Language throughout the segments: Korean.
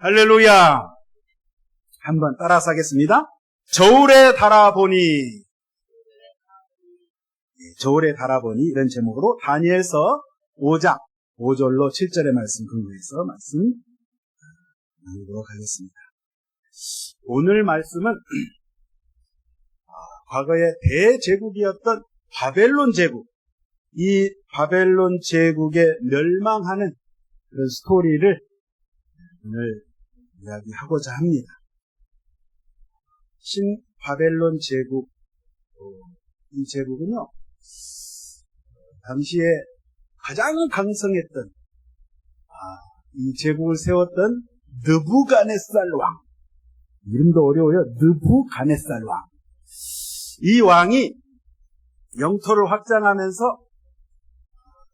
할렐루야. 한번 따라서 하겠습니다. 저울에 달아보니, 저울에 달아보니 이런 제목으로 다니엘서 5장 5절로 7절의 말씀 근거해서 말씀 나누도록 하겠습니다. 오늘 말씀은 과거의 대제국이었던 바벨론 제국, 이 바벨론 제국의 멸망하는 그런 스토리를 오늘 이야기하고자 합니다. 신바벨론 제국, 이 제국은요, 당시에 가장 강성했던, 이 제국을 세웠던 느부갓네살 왕, 이름도 어려워요. 느부갓네살 왕. 이 왕이 영토를 확장하면서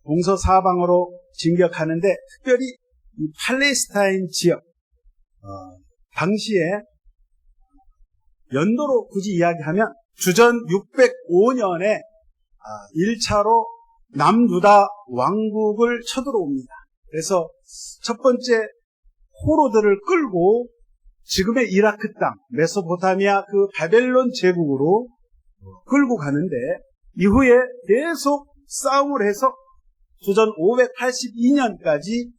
동서사방으로 진격하는데 특별히 이 팔레스타인 지역, 당시에 연도로 굳이 이야기하면 주전 605년에 1차로 남유다 왕국을 쳐들어옵니다. 그래서 첫 번째 포로들을 끌고 지금의 이라크 땅, 메소포타미아 그 바벨론 제국으로 끌고 가는데 이후에 계속 싸움을 해서 주전 582년까지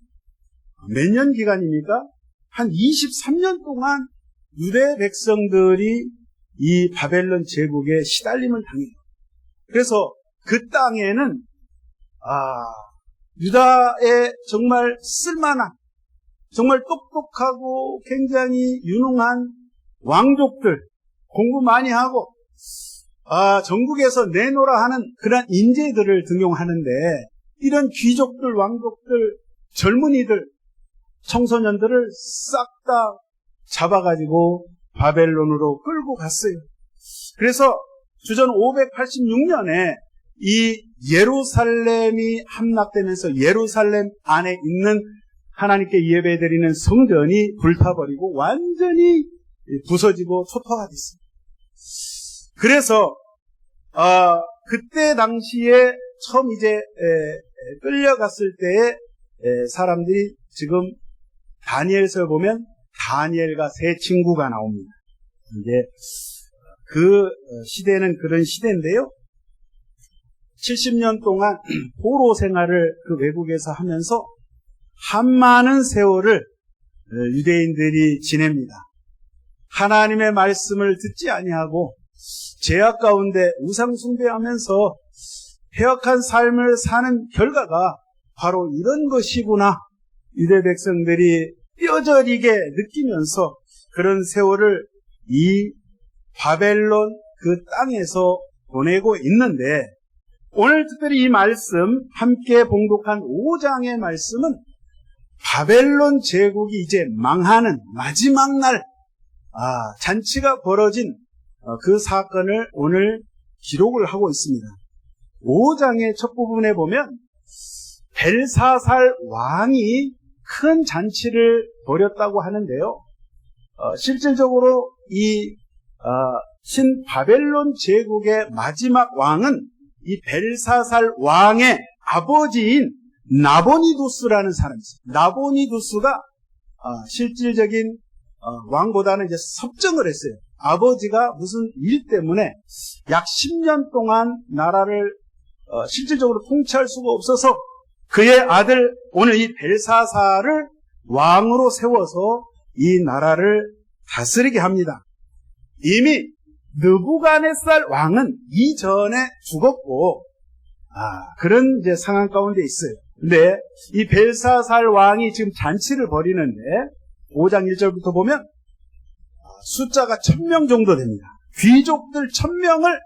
몇 년 기간입니까? 한 23년 동안 유대 백성들이 이 바벨론 제국에 시달림을 당해요. 그래서 그 땅에는 유다의 정말 쓸만한, 정말 똑똑하고 굉장히 유능한 왕족들, 공부 많이 하고 전국에서 내노라 하는 그런 인재들을 등용하는데 이런 귀족들, 왕족들, 젊은이들, 청소년들을 싹 다 잡아가지고 바벨론으로 끌고 갔어요. 그래서 주전 586년에 이 예루살렘이 함락되면서 예루살렘 안에 있는 하나님께 예배드리는 성전이 불타버리고 완전히 부서지고 초토화가 됐습니다. 그래서 그때 당시에 처음 이제 끌려갔을 때에 사람들이 지금 다니엘서에 보면 다니엘과 세 친구가 나옵니다. 이제 그 시대는 그런 시대인데요. 70년 동안 포로 생활을 그 외국에서 하면서 한 많은 세월을 유대인들이 지냅니다. 하나님의 말씀을 듣지 아니하고 죄악 가운데 우상 숭배하면서 패역한 삶을 사는 결과가 바로 이런 것이구나. 유대 백성들이 뼈저리게 느끼면서 그런 세월을 이 바벨론 그 땅에서 보내고 있는데 오늘 특별히 이 말씀 함께 봉독한 5장의 말씀은 바벨론 제국이 이제 망하는 마지막 날 잔치가 벌어진 그 사건을 오늘 기록을 하고 있습니다. 5장의 첫 부분에 보면 벨사살 왕이 큰 잔치를 벌였다고 하는데요. 실질적으로 이 신바벨론 제국의 마지막 왕은 이 벨사살 왕의 아버지인 나보니두스라는 사람이 있어요. 나보니두스가 실질적인 왕보다는 이제 섭정을 했어요. 아버지가 무슨 일 때문에 약 10년 동안 나라를 실질적으로 통치할 수가 없어서 그의 아들 오늘 이 벨사살을 왕으로 세워서 이 나라를 다스리게 합니다. 이미 느부갓네살 왕은 이전에 죽었고 그런 이제 상황 가운데 있어요. 근데 이 벨사살 왕이 지금 잔치를 벌이는데 5장 1절부터 보면 숫자가 1000명 정도 됩니다. 귀족들 1000명을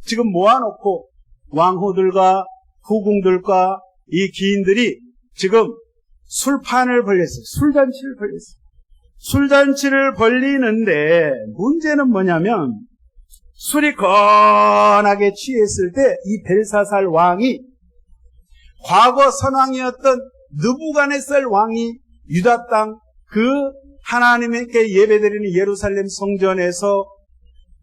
지금 모아놓고 왕후들과 후궁들과 이 기인들이 지금 술판을 벌렸어요. 술잔치를 벌렸어요. 술잔치를 벌리는데 문제는 뭐냐면 술이 건하게 취했을 때 이 벨사살 왕이 과거 선왕이었던 느부갓네살 왕이 유다 땅 그 하나님께 예배드리는 예루살렘 성전에서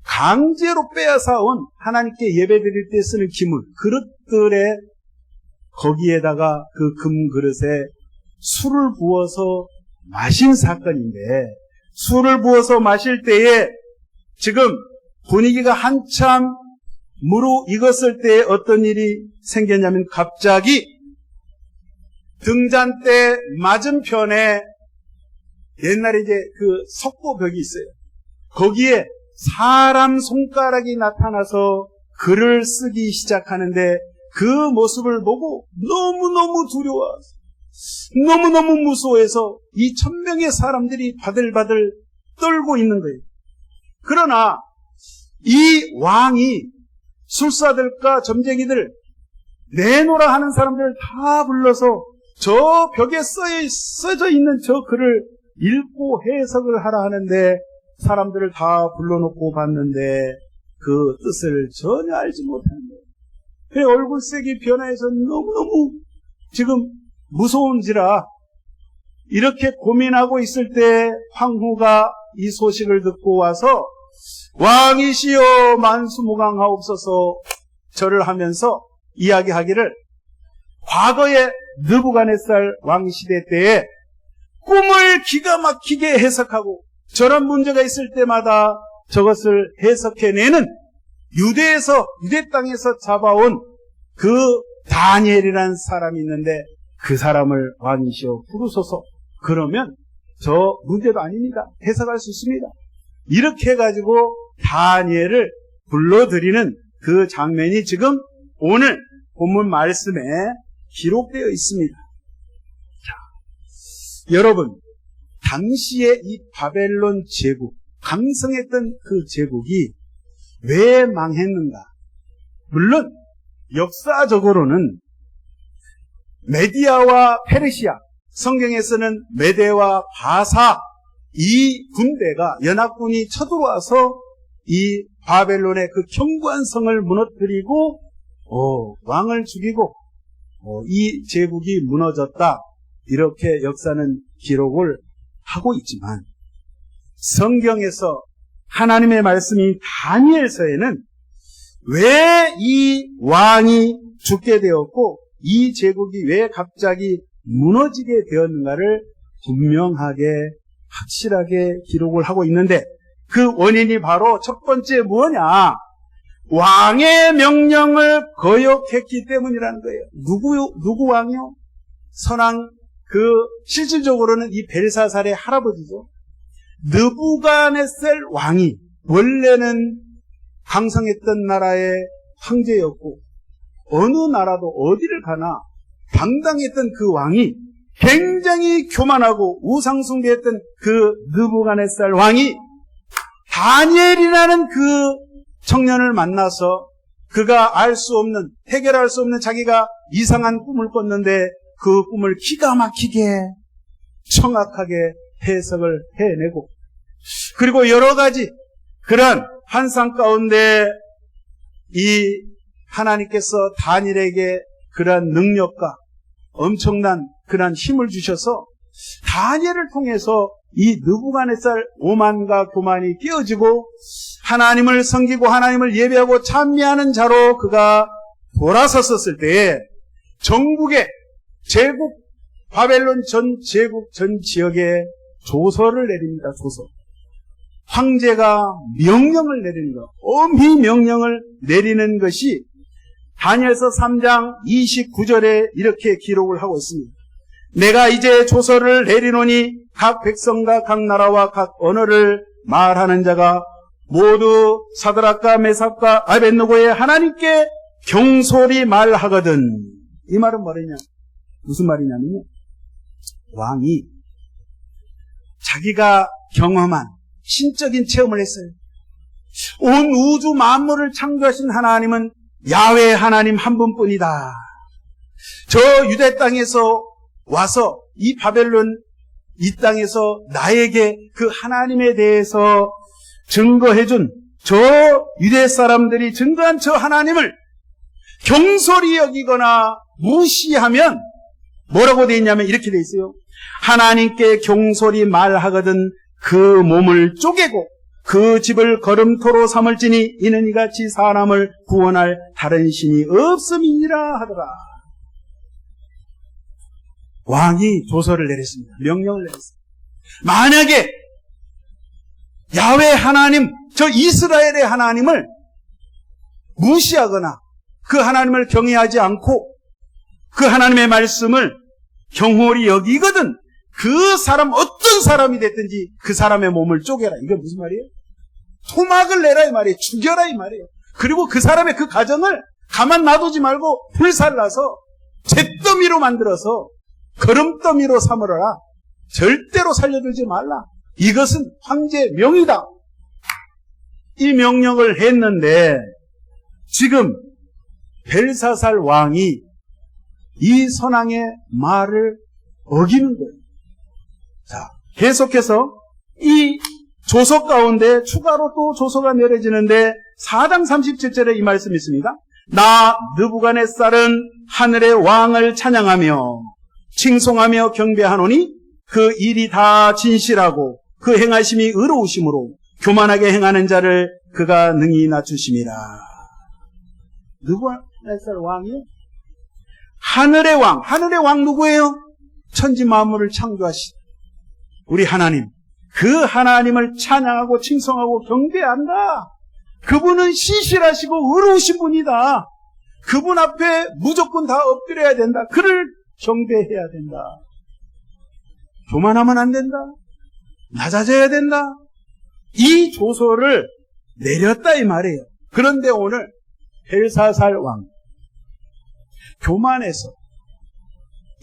강제로 빼앗아온 하나님께 예배드릴 때 쓰는 기물, 그릇들에 거기에다가 그 금 그릇에 술을 부어서 마신 사건인데, 술을 부어서 마실 때에 지금 분위기가 한참 무르익었을 때에 어떤 일이 생겼냐면, 갑자기 등잔대 맞은편에 옛날에 이제 그 석고벽이 있어요. 거기에 사람 손가락이 나타나서 글을 쓰기 시작하는데, 그 모습을 보고 너무너무 두려워서, 너무너무 무서워해서 이 1000명의 사람들이 바들바들 떨고 있는 거예요. 그러나 이 왕이 술사들과 점쟁이들, 내노라 하는 사람들을 다 불러서 저 벽에 써져 있는 저 글을 읽고 해석을 하라 하는데, 사람들을 다 불러놓고 봤는데 그 뜻을 전혀 알지 못하는 거예요. 그 얼굴색이 변화해서 너무너무 지금 무서운지라 이렇게 고민하고 있을 때 황후가 이 소식을 듣고 와서 왕이시여 만수무강하옵소서 절을 하면서 이야기하기를, 과거에 느부갓네살 왕 시대 때에 꿈을 기가 막히게 해석하고 저런 문제가 있을 때마다 저것을 해석해내는 유대 땅에서 잡아온 그 다니엘이라는 사람이 있는데, 그 사람을 왕이시여 부르소서. 그러면 저 문제도 아닙니다. 해석할 수 있습니다. 이렇게 해가지고 다니엘을 불러들이는 그 장면이 지금 오늘 본문 말씀에 기록되어 있습니다. 자, 여러분, 당시에 이 바벨론 제국, 강성했던 그 제국이 왜 망했는가? 물론 역사적으로는 메디아와 페르시아, 성경에서는 메대와 바사, 이 군대가, 연합군이 쳐들어와서 이 바벨론의 그 견고한 성을 무너뜨리고 왕을 죽이고 이 제국이 무너졌다, 이렇게 역사는 기록을 하고 있지만, 성경에서 하나님의 말씀인 다니엘서에는 왜 이 왕이 죽게 되었고 이 제국이 왜 갑자기 무너지게 되었는가를 분명하게 확실하게 기록을 하고 있는데, 그 원인이 바로 첫 번째 뭐냐? 왕의 명령을 거역했기 때문이라는 거예요. 누구 왕이요? 선왕, 실질적으로는 이 벨사살의 할아버지죠. 느부갓네살 왕이 원래는 강성했던 나라의 황제였고, 어느 나라도 어디를 가나 당당했던 그 왕이, 굉장히 교만하고 우상숭배했던 그 느부갓네살 왕이 다니엘이라는 그 청년을 만나서 그가 알 수 없는, 해결할 수 없는 자기가 이상한 꿈을 꿨는데 그 꿈을 기가 막히게 정확하게 해석을 해내고, 그리고 여러 가지 그런 환상 가운데 이 하나님께서 다니엘에게 그러한 능력과 엄청난 그러한 힘을 주셔서 다니엘을 통해서 이 느부갓네살 오만과 교만이 깨어지고 하나님을 섬기고 하나님을 예배하고 찬미하는 자로 그가 돌아섰을 때에 전국의 제국, 바벨론 전 제국 전 지역에 조서를 내립니다. 조서. 황제가 명령을 내리는 것, 엄히 명령을 내리는 것이 다니엘서 3장 29절에 이렇게 기록을 하고 있습니다. 내가 이제 조서를 내리노니 각 백성과 각 나라와 각 언어를 말하는 자가 모두 사드락과 메삭과 아벳느고의 하나님께 경솔히 말하거든. 이 말은 뭐냐? 무슨 말이냐면요, 왕이 자기가 경험한 신적인 체험을 했어요. 온 우주 만물을 창조하신 하나님은 야훼 하나님 한 분뿐이다. 저 유대 땅에서 와서 이 바벨론 이 땅에서 나에게 그 하나님에 대해서 증거해준 저 유대 사람들이 증거한 저 하나님을 경솔히 여기거나 무시하면 뭐라고 되어 있냐면 이렇게 되어 있어요. 하나님께 경솔히 말하거든 그 몸을 쪼개고 그 집을 걸음토로 삼을지니 이는 이같이 사람을 구원할 다른 신이 없음이니라 하더라. 왕이 조서를 내렸습니다. 명령을 내렸습니다. 만약에 야훼 하나님, 저 이스라엘의 하나님을 무시하거나 그 하나님을 경외하지 않고 그 하나님의 말씀을 경홀히 여기거든 그 사람 어떤 사람이 됐든지 그 사람의 몸을 쪼개라. 이게 무슨 말이에요? 토막을 내라 이 말이에요. 죽여라 이 말이에요. 그리고 그 사람의 그 가정을 가만 놔두지 말고 불살라서 잿더미로 만들어서 거름더미로 삼으라. 절대로 살려두지 말라. 이것은 황제의 명이다. 이 명령을 했는데 지금 벨사살 왕이 이 선왕의 말을 어기는 거예요. 자, 계속해서 이 조서 가운데 추가로 또 조서가 내려지는데 4장 37절에 이 말씀이 있습니다. 나 느부갓네살은 하늘의 왕을 찬양하며 칭송하며 경배하노니 그 일이 다 진실하고 그 행하심이 의로우심으로 교만하게 행하는 자를 그가 능히 낮추심이라. 느부갓네살 왕이요? 하늘의 왕 누구예요? 천지 만물을 창조하신 우리 하나님. 그 하나님을 찬양하고 칭송하고 경배한다. 그분은 신실하시고 의로우신 분이다. 그분 앞에 무조건 다 엎드려야 된다. 그를 경배해야 된다. 교만하면 안 된다. 낮아져야 된다. 이 조서를 내렸다 이 말이에요. 그런데 오늘 벨사살 왕 교만해서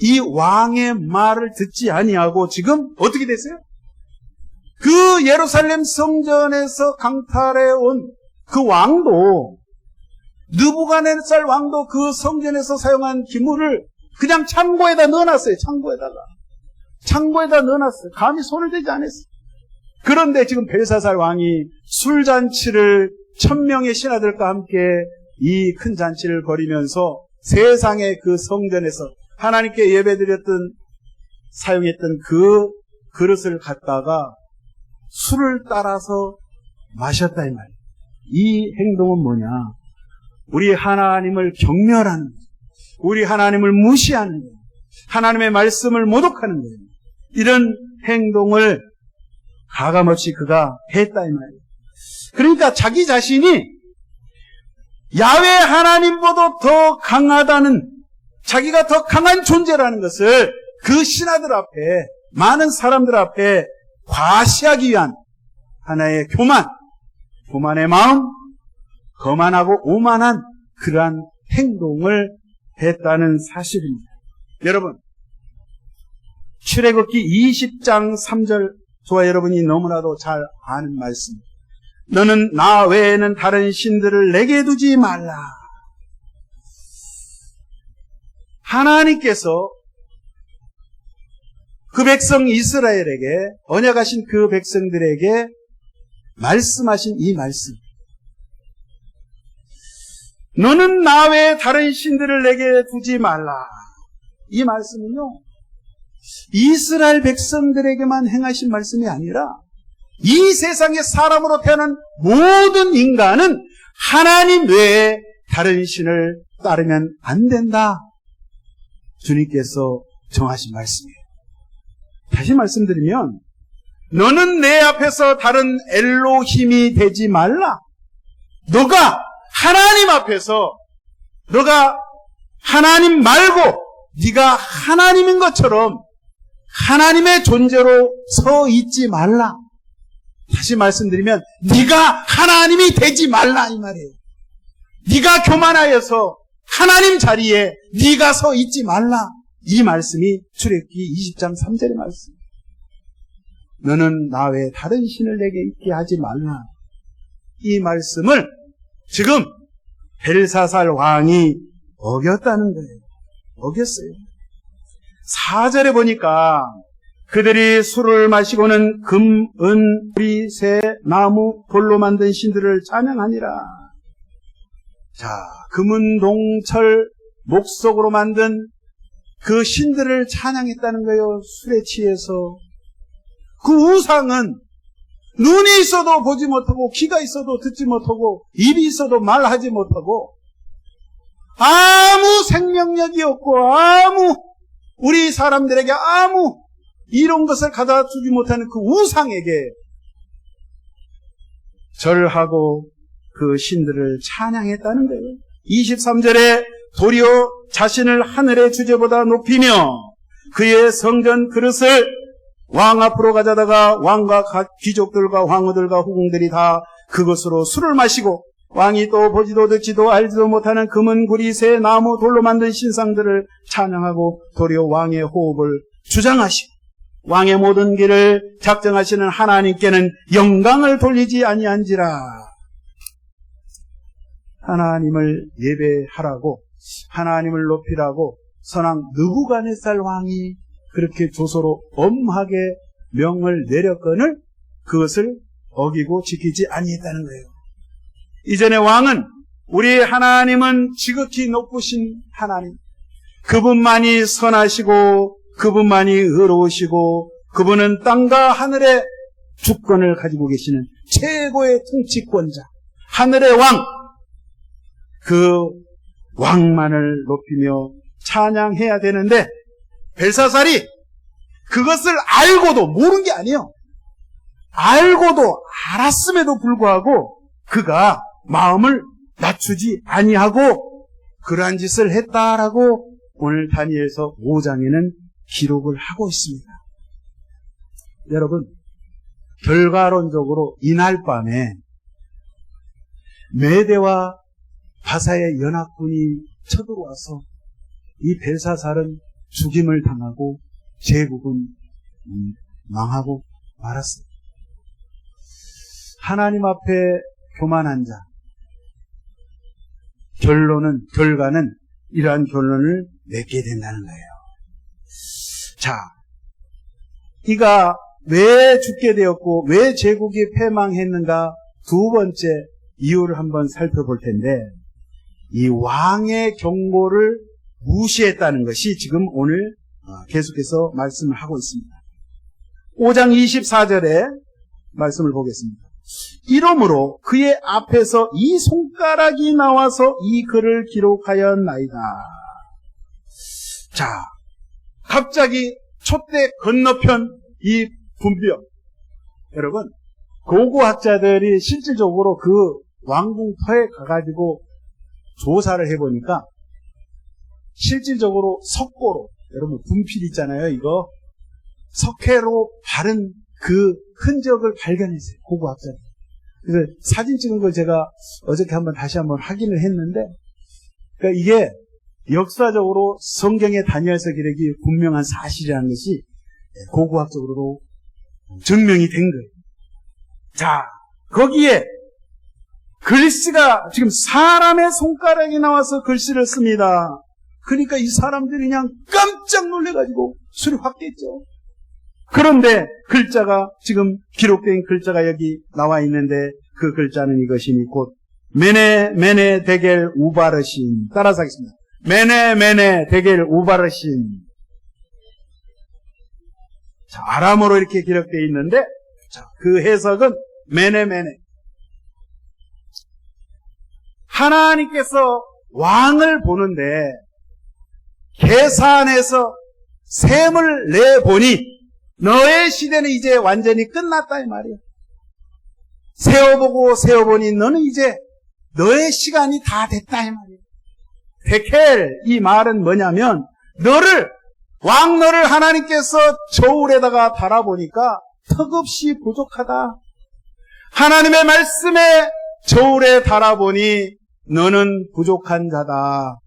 이 왕의 말을 듣지 아니하고 지금 어떻게 됐어요? 그 예루살렘 성전에서 강탈해 온 그 왕도 느부갓네살 왕도 그 성전에서 사용한 기물을 그냥 창고에다 넣어놨어요. 창고에다 넣어놨어요. 감히 손을 대지 않았어요. 그런데 지금 벨사살 왕이 술잔치를 1000명의 신하들과 함께 이 큰 잔치를 벌이면서 세상의 그 성전에서 하나님께 예배드렸던 사용했던 그 그릇을 갖다가 술을 따라서 마셨다 이 말이에요. 이 행동은 뭐냐? 우리 하나님을 경멸하는 거예요. 우리 하나님을 무시하는 거예요. 하나님의 말씀을 모독하는 거예요. 이런 행동을 가감없이 그가 했다 이 말이에요. 그러니까 자기 자신이 야훼 하나님보다 더 강하다는, 자기가 더 강한 존재라는 것을 그 신하들 앞에, 많은 사람들 앞에 과시하기 위한 하나의 교만의 마음, 거만하고 오만한 그러한 행동을 했다는 사실입니다. 여러분, 출애굽기 20장 3절, 저와 여러분이 너무나도 잘 아는 말씀. 너는 나 외에는 다른 신들을 내게 두지 말라. 하나님께서 그 백성 이스라엘에게, 언약하신 그 백성들에게 말씀하신 이 말씀. 너는 나 외에 다른 신들을 내게 두지 말라. 이 말씀은요, 이스라엘 백성들에게만 행하신 말씀이 아니라 이 세상에 사람으로 태어난 모든 인간은 하나님 외에 다른 신을 따르면 안 된다. 주님께서 정하신 말씀이에요. 다시 말씀드리면, 너는 내 앞에서 다른 엘로힘이 되지 말라. 너가 하나님 앞에서, 너가 하나님 말고 네가 하나님인 것처럼 하나님의 존재로 서 있지 말라. 다시 말씀드리면, 네가 하나님이 되지 말라 이 말이에요. 네가 교만하여서 하나님 자리에 네가 서 있지 말라. 이 말씀이 출애굽기 20장 3절의 말씀. 너는 나 외에 다른 신을 내게 있게 하지 말라. 이 말씀을 지금 벨사살 왕이 어겼다는 거예요. 어겼어요. 4절에 보니까 그들이 술을 마시고는 금, 은, 우리, 새, 나무, 돌로 만든 신들을 찬양하니라. 자, 금은, 동, 철, 목석으로 만든 그 신들을 찬양했다는 거예요. 술에 취해서. 그 우상은 눈이 있어도 보지 못하고, 귀가 있어도 듣지 못하고, 입이 있어도 말하지 못하고, 아무 생명력이 없고, 우리 사람들에게 아무 이런 것을 갖다 주지 못하는 그 우상에게 절하고 그 신들을 찬양했다는 거예요. 23절에 도리어 자신을 하늘의 주제보다 높이며 그의 성전 그릇을 왕 앞으로 가져다가 왕과 귀족들과 황후들과 후궁들이 다 그것으로 술을 마시고 왕이 또 보지도 듣지도 알지도 못하는 금은 구리 새 나무 돌로 만든 신상들을 찬양하고 도리어 왕의 호흡을 주장하시고 왕의 모든 길을 작정하시는 하나님께는 영광을 돌리지 아니한지라. 하나님을 예배하라고, 하나님을 높이라고 선왕 느부갓네살 왕이 그렇게 조서로 엄하게 명을 내렸거늘 그것을 어기고 지키지 아니했다는 거예요. 이전에 왕은 우리 하나님은 지극히 높으신 하나님, 그분만이 선하시고 그분만이 의로우시고 그분은 땅과 하늘의 주권을 가지고 계시는 최고의 통치권자, 하늘의 왕, 그 왕만을 높이며 찬양해야 되는데 벨사살이 그것을 알고도 모르는 게 아니에요. 알고도 알았음에도 불구하고 그가 마음을 낮추지 아니하고 그러한 짓을 했다라고 오늘 다니엘서 5장에는 기록을 하고 있습니다. 여러분, 결과론적으로 이날 밤에 메대와 바사의 연합군이 쳐들어와서 이 벨사살은 죽임을 당하고 제국은 망하고 말았습니다. 하나님 앞에 교만한 자, 결과는 이러한 결론을 맺게 된다는 거예요. 자, 이가 왜 죽게 되었고 왜 제국이 패망했는가 두 번째 이유를 한번 살펴볼 텐데 이 왕의 경고를 무시했다는 것이 지금 오늘 계속해서 말씀을 하고 있습니다. 5장 24절에 말씀을 보겠습니다. 이러므로 그의 앞에서 이 손가락이 나와서 이 글을 기록하였나이다. 자, 갑자기 촛대 건너편 이 분벼. 여러분, 고고학자들이 실질적으로 그 왕궁터에 가가지고 조사를 해보니까 실질적으로 석고로, 여러분 분필 있잖아요, 이거. 석회로 바른 그 흔적을 발견했어요, 고고학자들. 그래서 사진 찍은 걸 제가 어저께 다시 한번 확인을 했는데, 그러니까 이게 역사적으로 성경의 다니엘서 기록이 분명한 사실이라는 것이 고고학적으로도 증명이 된 거예요. 자, 거기에 글씨가 지금 사람의 손가락이 나와서 글씨를 씁니다. 그러니까 이 사람들이 그냥 깜짝 놀래가지고 술이 확 깼죠. 그런데 글자가 지금 기록된 글자가 여기 나와 있는데 그 글자는 이것이니 곧 메네 데겔 우바르신. 따라서 하겠습니다. 메네 데겔 우바르신. 자, 아람어로 이렇게 기록되어 있는데 자, 그 해석은 메네. 하나님께서 왕을 보는데 계산해서 셈을 내보니 너의 시대는 이제 완전히 끝났다 이 말이에요. 세어보니 너는 이제 너의 시간이 다 됐다 이 말이에요. 데켈, 이 말은 뭐냐면 너를 하나님께서 저울에다가 달아보니까 턱없이 부족하다. 하나님의 말씀에 저울에 달아보니 너는 부족한 자다.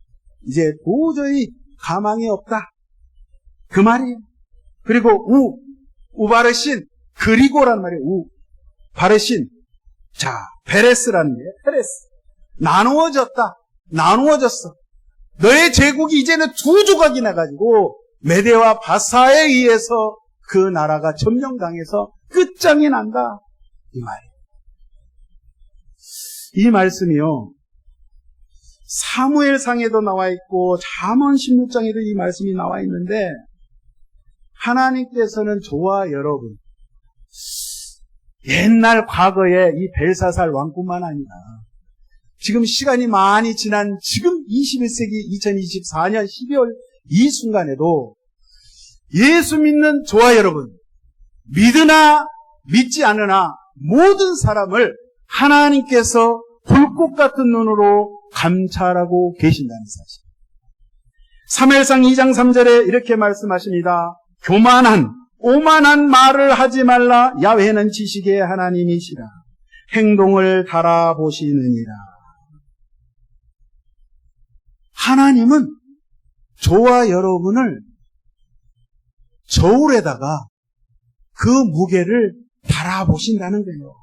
이제 도저히 가망이 없다. 그 말이에요. 그리고 우바르신, 그리고란 말이에요. 바르신. 자, 베레스라는 게 베레스. 나누어졌어. 너의 제국이 이제는 두 조각이 나가지고 메대와 바사에 의해서 그 나라가 점령당해서 끝장이 난다. 이 말이에요. 이 말씀이요. 사무엘상에도 나와 있고 잠언 16장에도 이 말씀이 나와 있는데 하나님께서는 저와 여러분 옛날 과거에 이 벨사살 왕뿐만 아니라 지금 시간이 많이 지난 지금 21세기 2024년 12월 이 순간에도 예수 믿는 저와 여러분, 믿으나 믿지 않으나 모든 사람을 하나님께서 불꽃 같은 눈으로 감찰하고 계신다는 사실. 사무엘상 2장 3절에 이렇게 말씀하십니다. 교만한 오만한 말을 하지 말라. 야훼는 지식의 하나님이시라. 행동을 달아보시느니라. 하나님은 저와 여러분을 저울에다가 그 무게를 달아보신다는 거예요.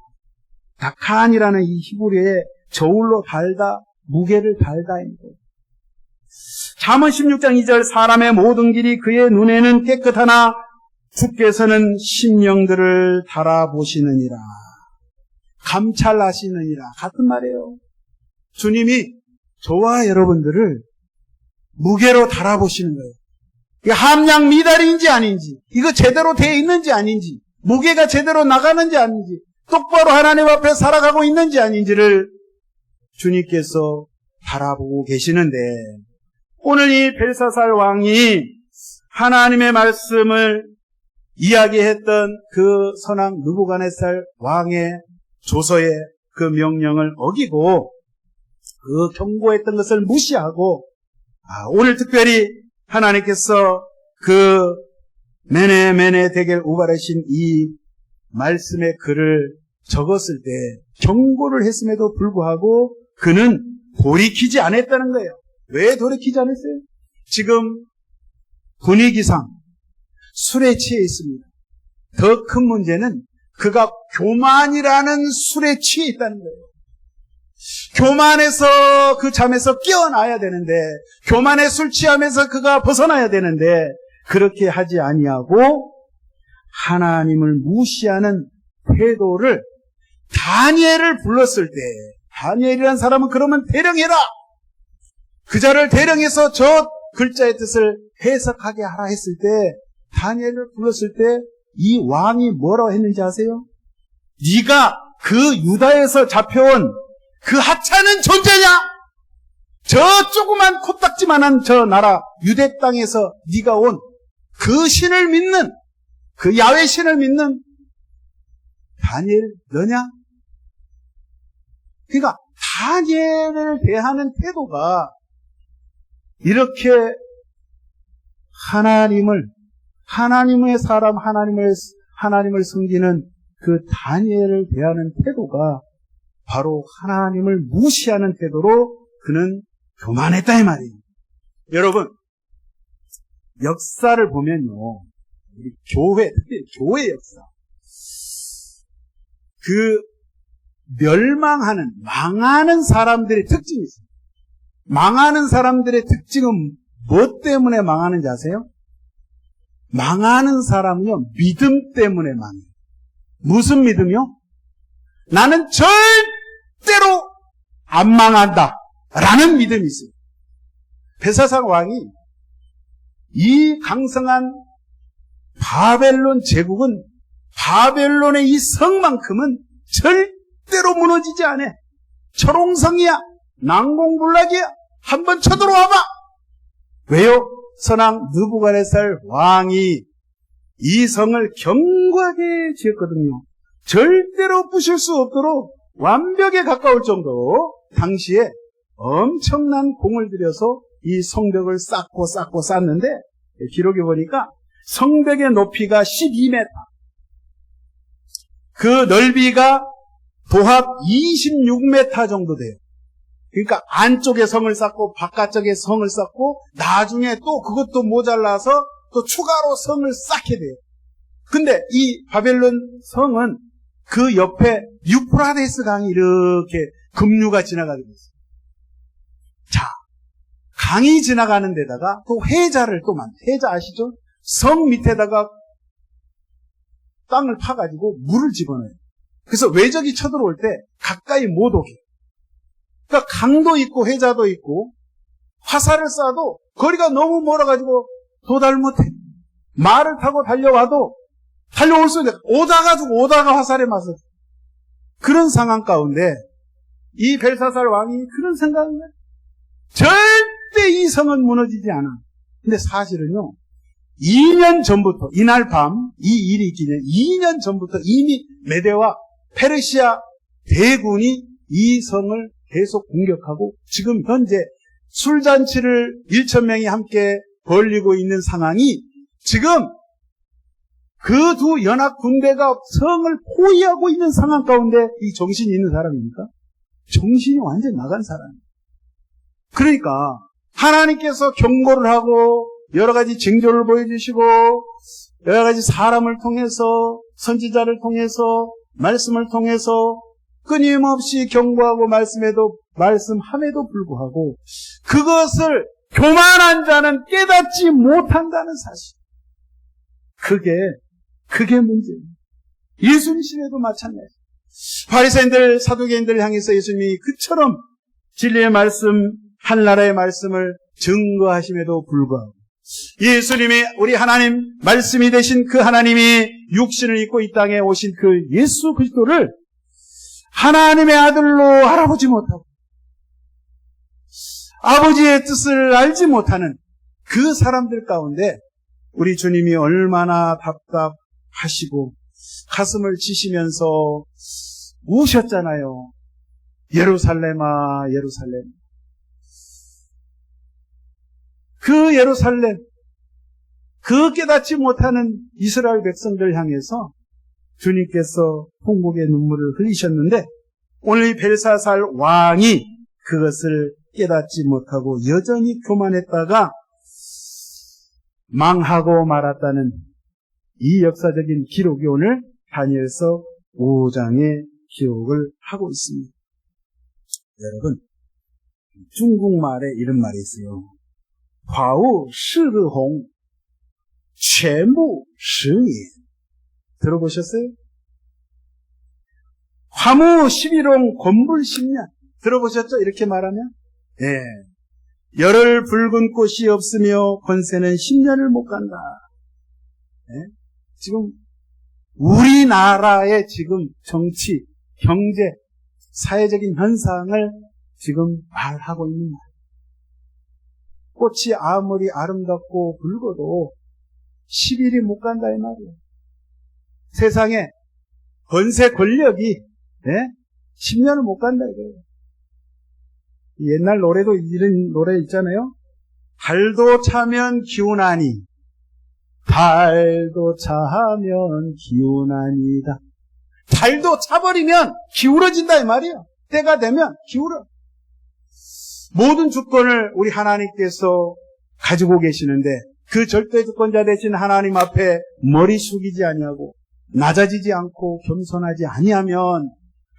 다칸이라는 이 히브리어의 저울로 달다, 무게를 달다인 거예요. 잠언 16장 2절 사람의 모든 길이 그의 눈에는 깨끗하나 주께서는 심령들을 달아보시느니라. 감찰하시느니라. 같은 말이에요. 주님이 저와 여러분들을 무게로 달아보시는 거예요. 이게 함량 미달인지 아닌지, 이거 제대로 되어 있는지 아닌지, 무게가 제대로 나가는지 아닌지, 똑바로 하나님 앞에 살아가고 있는지 아닌지를 주님께서 바라보고 계시는데, 오늘 이 벨사살 왕이 하나님의 말씀을 이야기했던 그 선왕 느부갓네살 왕의 조서의 그 명령을 어기고 그 경고했던 것을 무시하고, 오늘 특별히 하나님께서 그 메네 데겔 우바르신 이 말씀의 글을 적었을 때 경고를 했음에도 불구하고 그는 돌이키지 않았다는 거예요. 왜 돌이키지 않았어요? 지금 분위기상 술에 취해 있습니다. 더 큰 문제는 그가 교만이라는 술에 취해 있다는 거예요. 교만해서 그 잠에서 깨어나야 되는데, 교만에 술 취하면서 그가 벗어나야 되는데 그렇게 하지 아니하고 하나님을 무시하는 태도를 다니엘을 불렀을 때, 다니엘이라는 사람은 그러면 대령해라, 그 자를 대령해서 저 글자의 뜻을 해석하게 하라 했을 때, 다니엘을 불렀을 때 이 왕이 뭐라고 했는지 아세요? 네가 그 유다에서 잡혀온 그 하찮은 존재냐? 저 조그만 코딱지만한 저 나라 유대 땅에서 네가 온 그 신을 믿는, 그 야훼 신을 믿는 다니엘 너냐? 그러니까 다니엘을 대하는 태도가 이렇게 하나님의 사람, 하나님을 섬기는 그 다니엘을 대하는 태도가 바로 하나님을 무시하는 태도로 그는 교만했다 이 말이에요. 여러분, 역사를 보면요, 특히 교회 역사, 그 망하는 사람들의 특징이 있습니다. 망하는 사람들의 특징은 뭐 때문에 망하는지 아세요? 망하는 사람은요, 믿음 때문에 망해요. 무슨 믿음이요? 나는 절대로 안 망한다 라는 믿음이 있어요. 벨사살 왕이 이 강성한 바벨론 제국은, 바벨론의 이 성만큼은 절대로 무너지지 않아. 철옹성이야, 난공불락이야, 한번 쳐들어와봐. 왜요? 선왕 느부갓네살 왕이 이 성을 견고하게 지었거든요. 절대로 부실 수 없도록 완벽에 가까울 정도로 당시에 엄청난 공을 들여서 이 성벽을 쌓고 쌓는데, 기록에 보니까 성벽의 높이가 12m, 그 넓이가 도합 26m 정도 돼요. 그러니까 안쪽에 성을 쌓고 바깥쪽에 성을 쌓고 나중에 또 그것도 모자라서 또 추가로 성을 쌓게 돼요. 근데 이 바벨론 성은 그 옆에 유프라데스 강이 이렇게 급류가 지나가게 됐어요. 자, 강이 지나가는 데다가 또 해자를 또 만들어요. 해자 아시죠? 성 밑에다가 땅을 파가지고 물을 집어넣어요. 그래서 외적이 쳐들어올 때 가까이 못 오게. 그러니까 강도 있고 해자도 있고 화살을 쏴도 거리가 너무 멀어가지고 도달 못해. 말을 타고 달려와도 달려올 수 있는데 오다가 화살에 맞았어. 그런 상황 가운데 이 벨사살 왕이 그런 생각을 해요. 절대 이 성은 무너지지 않아. 근데 사실은요, 2년 전부터, 이날 밤, 이 일이 있기 전에 2년 전부터 이미 메대와 페르시아 대군이 이 성을 계속 공격하고 지금 현재 술잔치를 1,000명이 함께 벌리고 있는 상황이 지금 그 두 연합 군대가 성을 포위하고 있는 상황 가운데 이 정신이 있는 사람입니까? 정신이 완전히 나간 사람이에요. 그러니까 하나님께서 경고를 하고 여러 가지 징조를 보여주시고 여러 가지 사람을 통해서 선지자를 통해서 말씀을 통해서 끊임없이 경고하고 말씀함에도 불구하고 그것을 교만한 자는 깨닫지 못한다는 사실. 그게 문제예요. 예수님 시대도 마찬가지예요. 바리새인들, 사두개인들을 향해서 예수님이 그처럼 진리의 말씀, 한나라의 말씀을 증거하심에도 불구하고 예수님이 우리 하나님 말씀이 되신 그 하나님이 육신을 입고 이 땅에 오신 그 예수 그리스도를 하나님의 아들로 알아보지 못하고 아버지의 뜻을 알지 못하는 그 사람들 가운데 우리 주님이 얼마나 답답하시고 가슴을 치시면서 우셨잖아요. 예루살렘아, 예루살렘. 그 예루살렘, 그 깨닫지 못하는 이스라엘 백성들을 향해서 주님께서 통곡의 눈물을 흘리셨는데 오늘 이 벨사살 왕이 그것을 깨닫지 못하고 여전히 교만했다가 망하고 말았다는 이 역사적인 기록이 오늘 다니엘서 5장에 기록을 하고 있습니다. 여러분, 중국말에 이런 말이 있어요. 화우 시르홍全部 10년. 들어보셨어요? 화무 11홍 권불 10년. 들어보셨죠? 이렇게 말하면? 예. 열흘 붉은 꽃이 없으며 권세는 10년을 못 간다. 예? 지금 우리나라의 지금 정치, 경제, 사회적인 현상을 지금 말하고 있는 말. 꽃이 아무리 아름답고 붉어도 10일이 못 간다 이 말이에요. 세상에 권세 권력이 10년을 못 간다 이거예요. 옛날 노래도 이런 노래 있잖아요. 달도 차면 기운하니 달도 차면 기운하니다. 달도 차버리면 기울어진다 이 말이에요. 때가 되면 기울어. 모든 주권을 우리 하나님께서 가지고 계시는데 그 절대 주권자 되신 하나님 앞에 머리 숙이지 아니하고 낮아지지 않고 겸손하지 아니하면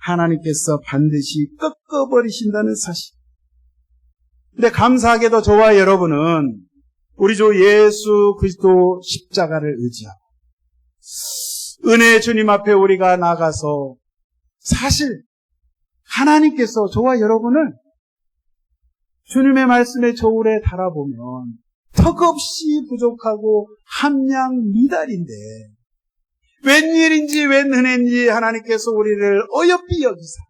하나님께서 반드시 꺾어버리신다는 사실. 근데 감사하게도 저와 여러분은 우리 주 예수 그리스도 십자가를 의지하고 은혜의 주님 앞에 우리가 나가서 사실 하나님께서 저와 여러분을 주님의 말씀의 저울에 달아보면 턱없이 부족하고 함량 미달인데 웬일인지 웬 은혜인지 하나님께서 우리를 어여삐 여기사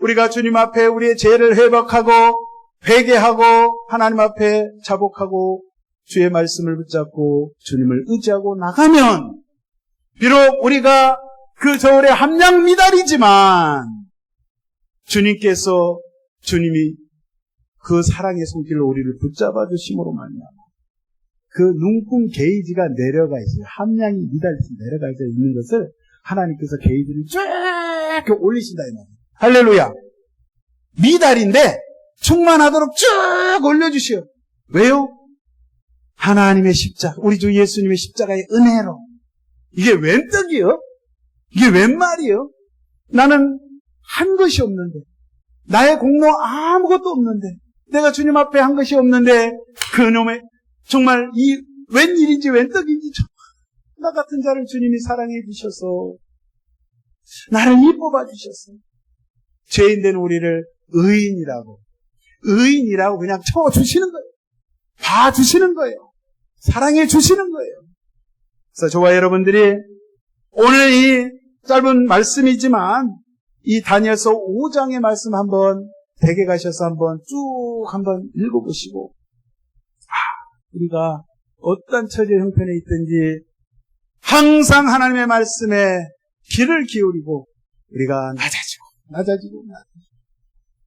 우리가 주님 앞에 우리의 죄를 회복하고 회개하고 하나님 앞에 자복하고 주의 말씀을 붙잡고 주님을 의지하고 나가면 비록 우리가 그 저울의 함량 미달이지만 주님이 그 사랑의 손길로 우리를 붙잡아 주심으로 말미암아 그 눈금 게이지가 내려가 있어요. 함량이 미달해서 내려가 있는 것을 하나님께서 게이지를 쭉 올리신다 이 말이에요. 할렐루야. 미달인데 충만하도록 쭉 올려주시오. 왜요? 하나님의 십자가, 우리 주 예수님의 십자가의 은혜로. 이게 웬 떡이요? 이게 웬 말이요? 나는 한 것이 없는데, 나의 공로 아무것도 없는데, 내가 주님 앞에 한 것이 없는데, 그놈의 정말 이 웬일인지 웬 떡인지 나 같은 자를 주님이 사랑해 주셔서 나를 이뻐봐 주셨어요. 죄인된 우리를 의인이라고 그냥 쳐주시는 거예요. 봐주시는 거예요. 사랑해 주시는 거예요. 그래서 저와 여러분들이 오늘 이 짧은 말씀이지만 이 다니엘서 5장의 말씀 한번 댁에 가셔서 한번 쭉 한번 읽어보시고 우리가 어떤 처지 형편에 있든지 항상 하나님의 말씀에 귀를 기울이고 우리가 낮아지고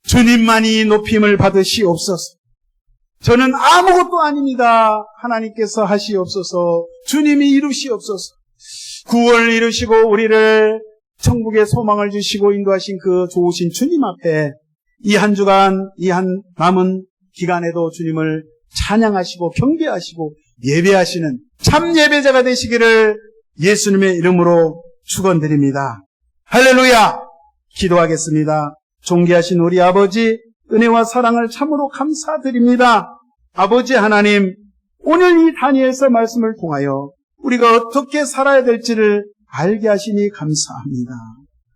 주님만이 높임을 받으시옵소서. 저는 아무것도 아닙니다. 하나님께서 하시옵소서. 주님이 이루시옵소서. 구원을 이루시고 우리를 천국의 소망을 주시고 인도하신 그 좋으신 주님 앞에 이 한 주간, 이 한 남은 기간에도 주님을 찬양하시고 경배하시고 예배하시는 참 예배자가 되시기를 예수님의 이름으로 축원드립니다. 할렐루야! 기도하겠습니다. 존귀하신 우리 아버지, 은혜와 사랑을 참으로 감사드립니다. 아버지 하나님, 오늘 이 다니엘서 말씀을 통하여 우리가 어떻게 살아야 될지를 알게 하시니 감사합니다.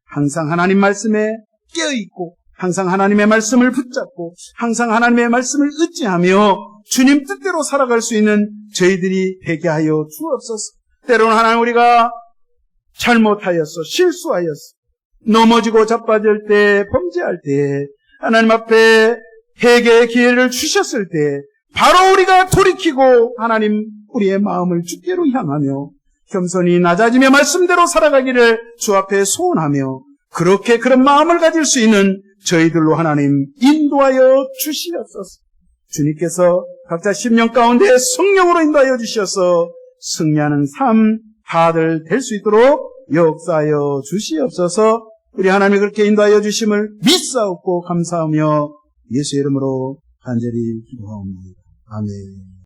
항상 하나님 말씀에 깨어있고 항상 하나님의 말씀을 붙잡고 항상 하나님의 말씀을 의지하며 주님 뜻대로 살아갈 수 있는 저희들이 되게 하여 주옵소서. 때로는 하나님 우리가 잘못하였어, 실수하였어, 넘어지고 자빠질 때, 범죄할 때 하나님 앞에 회개의 기회를 주셨을 때 바로 우리가 돌이키고 하나님 우리의 마음을 주께로 향하며 겸손히 낮아지며 말씀대로 살아가기를 주 앞에 소원하며 그렇게 그런 마음을 가질 수 있는 저희들로 하나님 인도하여 주시옵소서. 주님께서 각자 심령 가운데 성령으로 인도하여 주셔서 승리하는 삶 다들 될 수 있도록 역사하여 주시옵소서. 우리 하나님이 그렇게 인도하여 주심을 믿사옵고 감사하며 예수의 이름으로 간절히 기도하옵나이다. 아멘.